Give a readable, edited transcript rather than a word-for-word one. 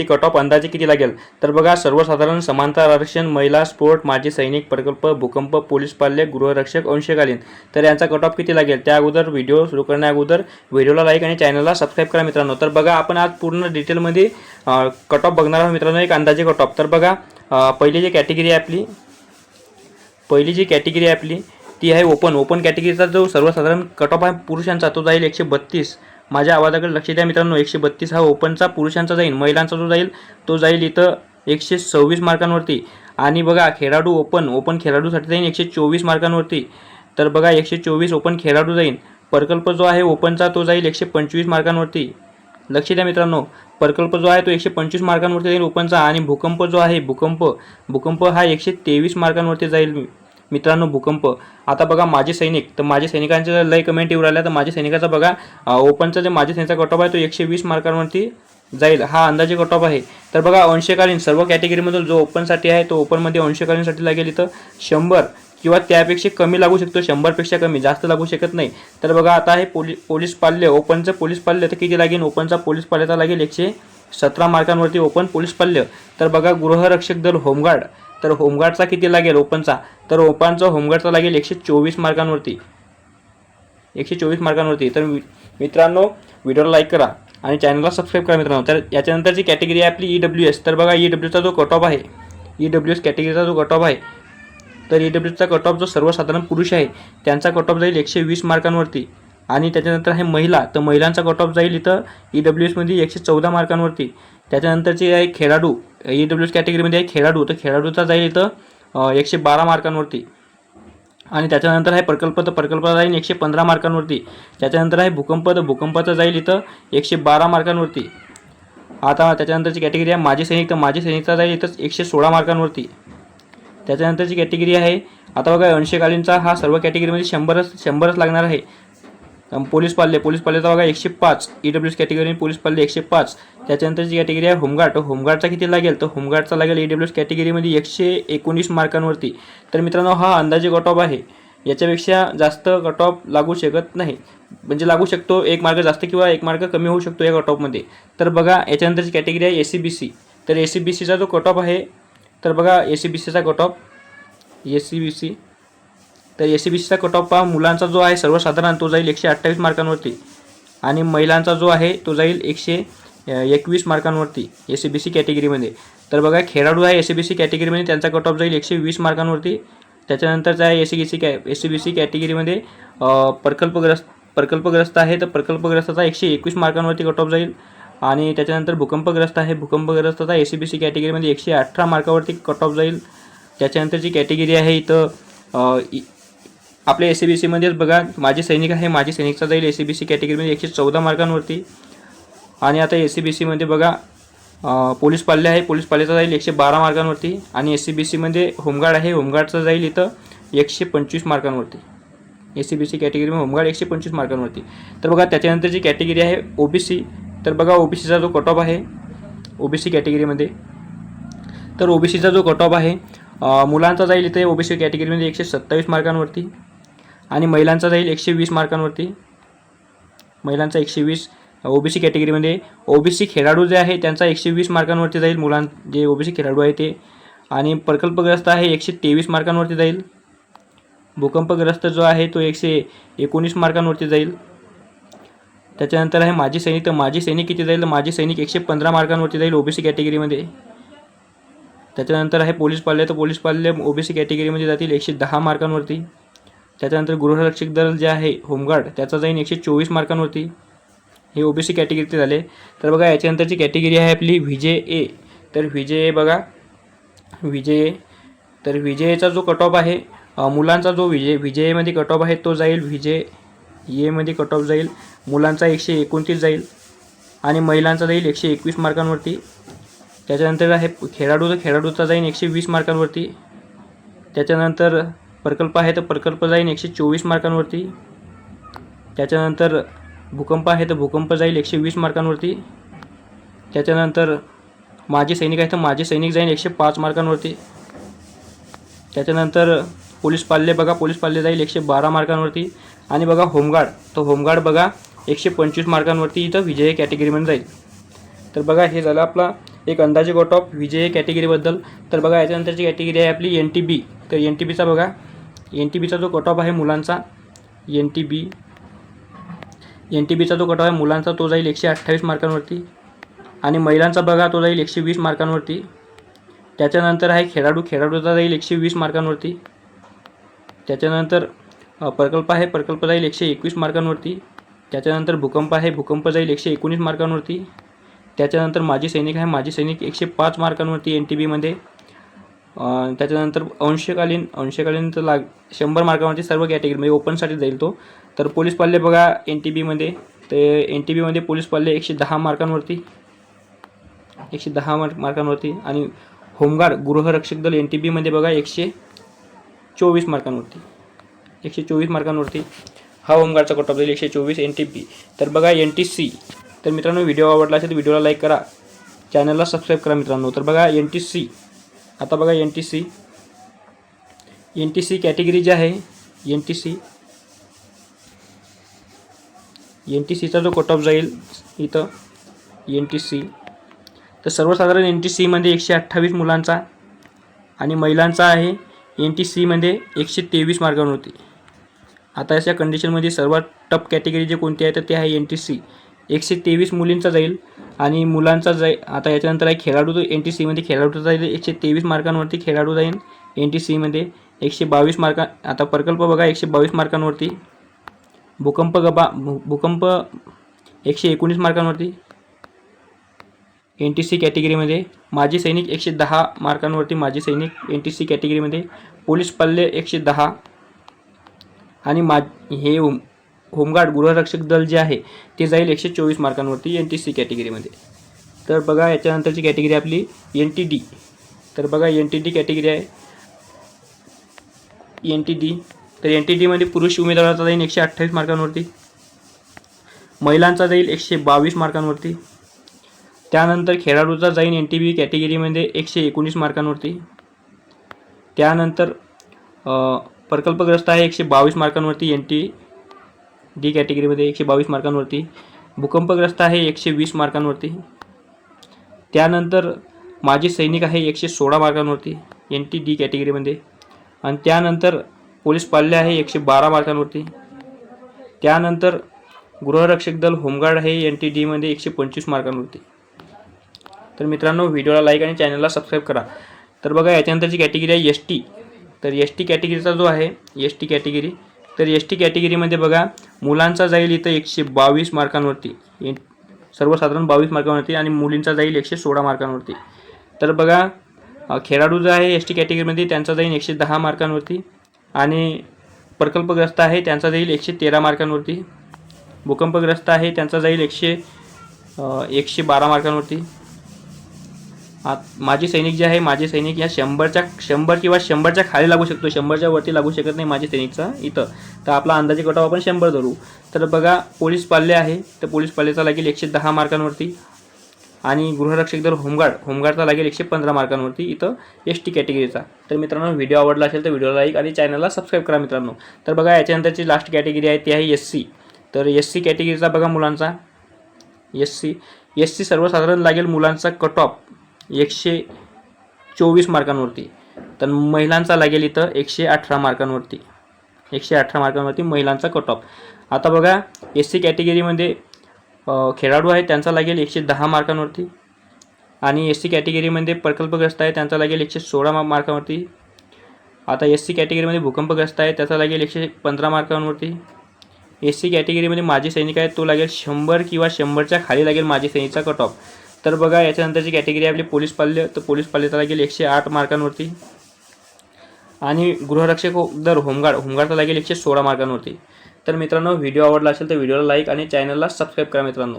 वरती cut off अंदाजे किती लागेल? तर बघा, सर्वसाधारण, समांतर आरक्षण, महिला, स्पोर्ट, माजी सैनिक, प्रकल्प, भूकंप, पोलीस पाल्य, गृहरक्षक, अंशकालीन, तर यांचा कट ऑफ किती लागेल? त्या अगोदर व्हिडिओ सुरू करण्या अगोदर व्हिडिओला लाईक आणि चॅनलला सबस्क्राईब करा मित्रांनो. तर बघा, आपण आज पूर्ण डिटेलमध्ये कट ऑफ बघणार आहोत मित्रांनो, एक अंदाजे कट ऑफ. तर बघा, पहिली जी कॅटेगरी आहे आपली ती आहे ओपन कॅटेगरीचा जो सर्वसाधारण कट ऑफ आहे पुरुषांचा, तो जाईल 132. माझ्या आवाजाकडे लक्ष द्या मित्रांनो, 132 हा ओपनचा पुरुषांचा जाईल. महिलांचा जो जाईल तो जाईल इथं 126 मार्कांवरती. आणि बघा, खेळाडू ओपन खेळाडूसाठी जाईल 124 मार्कांवरती. तर बघा, 124 ओपन खेळाडू जाईल. प्रकल्प जो आहे ओपनचा तो जाईल 125 मार्कांवरती. लक्ष द्या मित्रांनो, प्रकल्प जो आहे तो 125 मार्कांवरती जाईल ओपनचा. आणि भूकंप जो आहे भूकंप हा 123 मार्कांवरती जाईल मित्रांनो, भूकंप. आता बघा, माजी सैनिक, तर माजी सैनिकांचे लय कमेंट येऊ राहिल्या. तर माजी सैनिकाचा बघा, ओपनचा जे माजी सैनिकाचा कट ऑफ आहे तो 120 मार्कांवरती जाईल. हा अंदाजे कट ऑफ आहे. तर बघा, अंशकालीन सर्व कॅटेगरीमधून जो ओपनसाठी आहे तो ओपनमध्ये अंशकालीनसाठी लागेल इथं 100 किंवा त्यापेक्षा कमी लागू शकतो. 100पेक्षा कमी, जास्त लागू शकत नाही. तर बघा, आता आहे पोलीस पाल्य, ओपनचं पोलीस पाल्य तर किती लागेल? ओपनचा पोलीस पाल्याचा लागेल 117 मार्कांवरती ओपन पोलीस पाल्य. तर बघा, गृहरक्षक दल होमगार्ड, तर होमगार्डचा किती लागेल ओपनचा? तर ओपनचा होमगार्डचा लागेल 124 मार्कांवरती. 124 मार्कांवरती. तर मित्रांनो, व्हिडिओला लाईक करा आणि चॅनलला सबस्क्राईब करा मित्रांनो. तर याच्यानंतरची कॅटेगरी आहे आपली EWS. तर बघा, EWSचा जो कट ऑफ आहे, EWS कॅटेगरीचा जो कट ऑफ आहे, तर EWSचा कट ऑफ जो सर्वसाधारण पुरुष आहे त्यांचा कट ऑफ जाईल 120 मार्कांवरती. आणि त्याच्यानंतर आहे महिला, तर महिलांचा कट ऑफ जाईल इथं EWSमध्ये 114 मार्कांवरती. त्याच्यानंतरची आहे खेळाडू, EWS कॅटेगरीमध्ये आहे खेळाडू, तर खेळाडूचा जाईल इथं 112 मार्कांवरती. आणि त्याच्यानंतर आहे प्रकल्प, तर प्रकल्पाचा जाईल 115 मार्कांवरती. त्याच्यानंतर आहे भूकंप, तर भूकंपाचा जाईल इथं 112 मार्कांवरती. आता त्याच्यानंतरची कॅटेगरी आहे माजी सैनिक, तर माजी सैनिकचा जाईल इथं 116 मार्कांवरती. त्याच्यानंतरची कॅटेगरी आहे, आता बघा, अंशकालीनचा हा सर्व कॅटेगरीमध्ये 100च लागणार आहे. पोलीस पाल्याचा बघा 105, EWS कॅटेगरी पोलीस पाल्य 105. त्याच्यानंतरची कॅटेगरी आहे होमगार्डचा किती लागेल? तर होमगार्डचा लागेल EWS कॅटेगरीमध्ये 119 मार्कांवरती. तर मित्रांनो, हा अंदाजे कट ऑफ आहे. याच्यापेक्षा जास्त कट ऑफ लागू शकत नाही, म्हणजे लागू शकतो 1 मार्क जास्त किंवा 1 मार्क कमी होऊ शकतो या कट ऑफमध्ये. तर बघा, याच्यानंतरची कॅटेगरी आहे SCBC. तर SCBCचा जो कट ऑफ आहे, तर बघा, SCBCचा कट ऑफ तर SCBCचा कट ऑफ पहा, मुलांचा जो आहे सर्वसाधारण तो जाईल 128 मार्कांवरती. आणि महिलांचा जो आहे तो जाईल 121 मार्कांवरती SCBC कॅटेगरीमध्ये. तर बघा, खेळाडू आहे SCBC कॅटेगरीमध्ये, त्यांचा कट ऑफ जाईल 120 मार्कांवरती. त्याच्यानंतरचा आहे SCBC कॅटेगरीमध्ये प्रकल्पग्रस्त आहे, तर प्रकल्पग्रस्ताचा 121 मार्कांवरती कट ऑफ जाईल. आणि त्याच्यानंतर भूकंपग्रस्त आहे, भूकंपग्रस्ताचा SCBC कॅटेगरीमध्ये 118 मार्कावरती कट ऑफ जाईल. त्याच्यानंतरची कॅटेगरी आहे इथं आपल्या SCBCमध्येच बघा, माजी सैनिक आहे, माजी सैनिकचा जाईल SCBC कॅटेगरीमध्ये 114 मार्कांवरती. आणि आता SCBCमध्ये बघा, पोलीस पाल्य आहे, पोलीस पाल्याचा जाईल 112 मार्कांवरती. आणि SCBCमध्ये होमगार्ड आहे, होमगार्डचा जाईल इथं 125 मार्कांवरती. SCBC कॅटेगरीमध्ये होमगार्ड 125 मार्कांवरती. तर बघा, त्याच्यानंतरची कॅटेगरी आहे OBC. तर बघा, OBCचा जो कट ऑफ आहे OBC कॅटेगरीमध्ये, तर OBCचा जो कट ऑफ आहे मुलांचा जाईल इथे OBC कॅटेगरीमध्ये 127 मार्कांवरती. आणि महिलांचा जाईल 120 मार्कांवरती. महिलांचा 120 OBC कॅटेगरीमध्ये. OBC खेळाडू जे आहे त्यांचा 120 मार्कांवरती जाईल, जे OBC खेळाडू आहे ते. आणि प्रकल्पग्रस्त आहे 123 मार्कांवरती जाईल. भूकंपग्रस्त जो आहे तो 119 मार्कांवरती जाईल. त्याच्यानंतर आहे माजी सैनिक, तर माजी सैनिक किती जाईल? तर माजी सैनिक 115 मार्कांवरती जाईल OBC कॅटेगरीमध्ये. त्याच्यानंतर आहे पोलीस पाल्य, तर पोलीस पाल्य OBC कॅटेगरीमध्ये जातील 110 मार्कांवरती. त्याच्यानंतर गृहरक्षक दल जे आहे होमगार्ड, त्याचा जाईल 124 मार्कांवरती. हे OBC कॅटेगरीचे झाले. तर बघा, याच्यानंतरची कॅटेगरी आहे आपली VJA. तर VJA बघा, तर VJAचा जो कट ऑफ आहे मुलांचा, जो VJAमध्ये कट ऑफ आहे तो जाईल VJAमध्ये कट ऑफ जाईल मुलांचा 129 जाईल. आणि महिलांचा जाईल 121 मार्कांवरती. त्याच्यानंतर आहे खेळाडू, तर खेळाडूचा जाईल 120 मार्कांवरती. त्याच्यानंतर प्रकल्प आहे, तर प्रकल्प जाईल 124 मार्कांवरती. त्याच्यानंतर भूकंप आहे, तर भूकंप जाईल 120 मार्कांवरती. त्याच्यानंतर माजी सैनिक आहे, तर माजी सैनिक जाईल 105 मार्कांवरती. त्याच्यानंतर पोलीस पाल्य बघा, पोलीस पाल्य जाईल 112 मार्कांवरती. आणि बघा होमगार्ड, तर होमगार्ड बघा 125 मार्कांवरती इथं VJA कॅटेगरीमध्ये जाईल. तर बघा, हे झालं आपला एक अंदाजे कट ऑफ विजय कॅटेगरीबद्दल. तर बघा याच्यानंतरची कॅटेगरी आहे आपली NTB. तर NTBचा बघा, NTBचा जो कट ऑफ आहे मुलांचा, NTBचा जो कट ऑफ आहे मुलांचा तो जाईल 128 मार्कांवरती आणि महिलांचा बघा तो जाईल 120 मार्कांवरती. त्याच्यानंतर आहे खेळाडूचा जाईल 120 मार्कांवरती. त्याच्यानंतर प्रकल्प जाईल 121 मार्कांवरती. त्याच्यानंतर भूकंप जाईल 119 मार्कांवरती. त्याच्यानंतर माजी सैनिक 105 मार्कांवरती NTBमध्ये. त्याच्यानंतर अंशकालीन तर 100 मार्कांवरती सर्व कॅटेगरीमध्ये ओपनसाठी जाईल तो. तर पोलीस पाल्य बघा NTBमध्ये, तर NTBमध्ये पोलीस पाल्य 110 मार्कांवरती, 110 मार्कांवरती. आणि होमगार्ड गृहरक्षक दल NTBमध्ये बघा 124 मार्कांवरती, 124 मार्कांवरती हा होमगार्डचा कट ऑफ जाईल 124 NTB. तर बघा NTC. तर मित्रांनो व्हिडिओ आवडला असेल तर व्हिडिओला लाईक करा, चॅनलला सबस्क्राईब करा मित्रांनो. तर बघा NTC, आता बघा NTC कॅटेगरी जी आहे NTCचा जो कट ऑफ जाईल इथं NTC, तर सर्वसाधारण NTCमध्ये 128 मुलांचा आणि महिलांचा आहे NTCमध्ये 123 मार्कांवरती. आता अशा कंडिशनमध्ये सर्वात टफ कॅटेगरी जे कोणती आहे तर ते आहे NTC. 123 मुलींचा जाईल आणि मुलांचा जाईल. आता याच्यानंतर आहे खेळाडू. NTCमध्ये खेळाडूचा जाईल 123 मार्कांवरती, खेळाडू जाईल NTCमध्ये 122 मार्का. आता प्रकल्प बघा 122 मार्कांवरती. भूकंप 119 मार्कांवरती NTC कॅटेगरीमध्ये. माजी सैनिक 110 मार्कांवरती, माजी सैनिक NTC कॅटेगरीमध्ये. पोलीस पाल्य 110 आणि हे होमगार्ड गृहरक्षक दल जे आहे ते जाईल 124 मार्कांवरती NTC कॅटेगरीमध्ये. तर बघा याच्यानंतरची कॅटेगरी आपली NTD. तर बघा NTD कॅटेगरी आहे NTD. तर NTDमध्ये पुरुष उमेदवाराचा जाईल 128 मार्कांवरती, महिलांचा जाईल 122 मार्कांवरती. त्यानंतर खेळाडूचा जाईल NTB कॅटेगरीमध्ये 119 मार्कांवरती. त्यानंतर प्रकल्पग्रस्त आहे 122 मार्कांवरती NTD कॅटेगरीमध्ये 122 मार्कांवरती. भूकंपग्रस्त आहे 120 मार्कांवरती. त्यानंतर माजी सैनिक आहे 116 मार्कांवरती NTD कॅटेगरीमध्ये. आणि त्यानंतर पोलीस पाल्य आहे 112 मार्कांवरती. त्यानंतर गृहरक्षक दल होमगार्ड आहे NTDमध्ये 125 मार्कांवरती. तर मित्रांनो व्हिडिओला लाईक आणि चॅनलला सबस्क्राईब करा. तर बघा याच्यानंतरची कॅटेगरी आहे ST. तर ST कॅटेगरीचा जो आहे ST कॅटेगरी, तर ST कॅटेगरीमध्ये बघा मुलांचा जाईल इथं 122 मार्कांवरती, सर्वसाधारण 22 मार्कांवरती आणि मुलींचा जाईल 116 मार्कांवरती. तर बघा खेळाडू जो आहे ST कॅटेगरीमध्ये त्यांचा जाईल 110 मार्कांवरती आणि प्रकल्पग्रस्त आहे त्यांचा जाईल 113 मार्कांवरती. भूकंपग्रस्त आहे त्यांचा जाईल 112 मार्कांवरती. माजी सैनिक जे आहे माजी सैनिक या 100 किंवा 100च्या खाली लागू शकतो, 100च्या वरती लागू शकत नाही माजी सैनिकचा इथं. तर आपला अंदाजे कट ऑफ आपण 100 धरू. तर बघा पोलीस पाल्य आहे, तर पोलीस पाल्याचा लागेल 110 मार्कांवरती आणि गृहरक्षक दल होमगार्डचा लागेल 115 मार्कांवरती इथं ST कॅटेगरीचा. तर मित्रांनो व्हिडिओ आवडला असेल तर व्हिडिओला लाईक आणि चॅनलला सबस्क्राईब करा मित्रांनो. तर बघा याच्यानंतरची लास्ट कॅटेगरी आहे ती आहे SC. तर SC कॅटेगरीचा बघा मुलांचा SC सर्वसाधारण लागेल मुलांचा कट ऑफ 124 मार्कांवरती. तर महिलांचा लागेल इथं 118 मार्कांवरती, 118 मार्कांवरती महिलांचा कट ऑफ. आता बघा SC कॅटेगरीमध्ये खेळाडू आहे त्यांचा लागेल 110 मार्कांवरती आणि SC कॅटेगरीमध्ये प्रकल्पग्रस्त आहे त्यांचा लागेल 116 मार्कांवरती. आता SC कॅटेगरीमध्ये भूकंपग्रस्त आहे त्याचा लागेल 115 मार्कांवरती. SC कॅटेगरीमध्ये माजी सैनिक आहे तो लागेल 100 किंवा 100च्या खाली लागेल माजी सैनिकचा कट ऑफ. तर बघा याच्यानंतरची कॅटेगरी आपली पोलीस पाल्य. तर पोलीस पाल्याचा लागेल 108 मार्कांवरती आणि गृहरक्षक दल होमगार्डचा लागेल 116 मार्कांवरती. तर मित्रांनो व्हिडिओ आवडला असेल तर व्हिडिओला लाईक आणि चॅनलला सबस्क्राईब करा मित्रांनो.